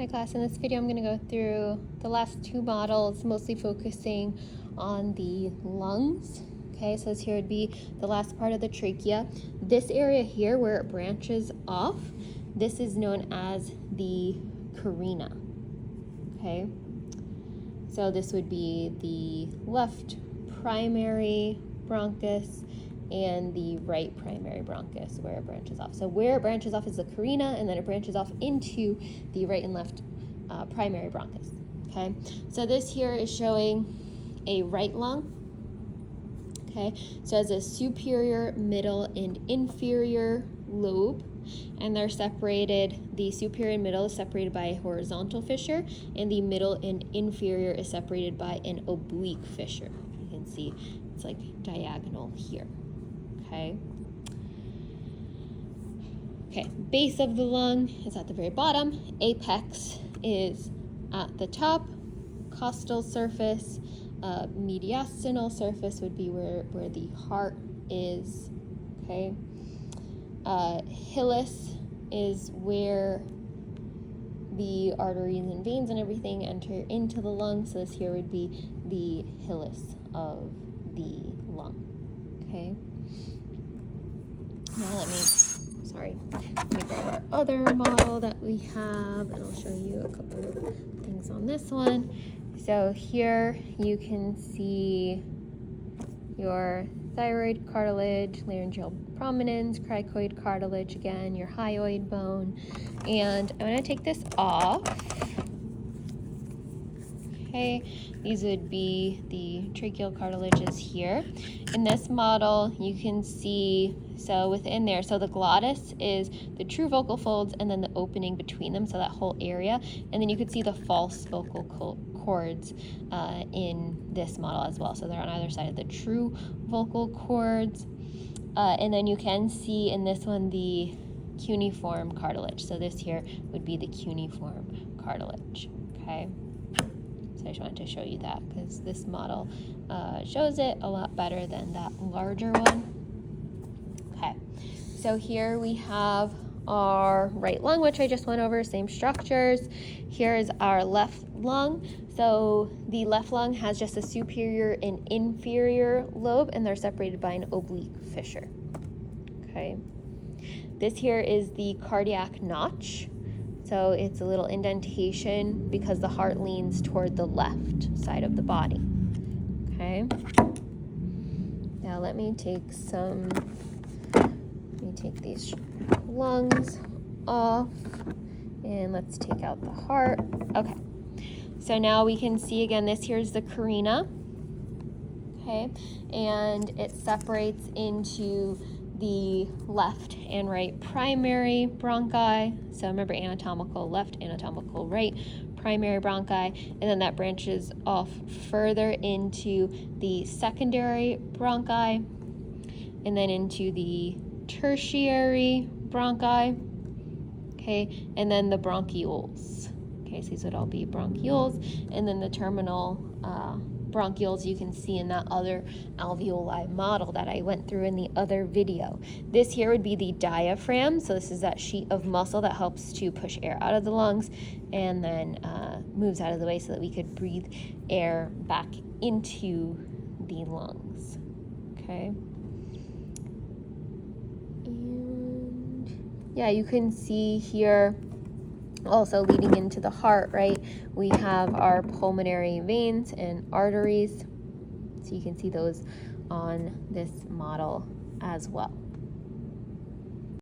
Hi class, in this video I'm going to go through the last two models, mostly focusing on the lungs. Okay, so this here would be the last part of the trachea. This area here where it branches off, this is known as the carina. Okay, so this would be the left primary bronchus and the right primary bronchus where it branches off. So where it branches off is the carina, and then it branches off into the right and left primary bronchus. Okay, so this here is showing a right lung. Okay, so it has a superior, middle, and inferior lobe, and they're separated. The superior and middle is separated by a horizontal fissure, and the middle and inferior is separated by an oblique fissure. You can see it's like diagonal here. Okay. Okay, base of the lung is at the very bottom. Apex is at the top. Costal surface, mediastinal surface would be where the heart is. Okay. Hilus is where the arteries and veins and everything enter into the lung. So this here would be the hilus of the lung. Okay. Now let me grab our other model that we have, and I'll show you a couple of things on this one. So here you can see your thyroid cartilage, laryngeal prominence, cricoid cartilage again, your hyoid bone, and I'm going to take this off. Okay, these would be the tracheal cartilages here. In this model, you can see, so within there, so the glottis is the true vocal folds and then the opening between them, so that whole area. And then you could see the false vocal cords in this model as well. So they're on either side of the true vocal cords. And then you can see in this one the cuneiform cartilage. So this here would be the cuneiform cartilage, okay? So I just wanted to show you that because this model shows it a lot better than that larger one. Okay, so here we have our right lung, which I just went over, same structures. Here is our left lung. So the left lung has just a superior and inferior lobe, and they're separated by an oblique fissure. Okay, this here is the cardiac notch. So it's a little indentation because the heart leans toward the left side of the body. Okay. Now let me take these lungs off, and let's take out the heart. Okay. So now we can see again, this here's the carina. Okay. And it separates into the left and right primary bronchi. So remember, anatomical left, anatomical right primary bronchi, and then that branches off further into the secondary bronchi, and then into the tertiary bronchi, okay, and then the bronchioles. Okay, so these would all be bronchioles, and then the terminal bronchioles you can see in that other alveoli model that I went through in the other video. This here would be the diaphragm. So this is that sheet of muscle that helps to push air out of the lungs and then moves out of the way so that we could breathe air back into the lungs. Okay. And yeah, you can see here also leading into the heart, right? We have our pulmonary veins and arteries. So you can see those on this model as well.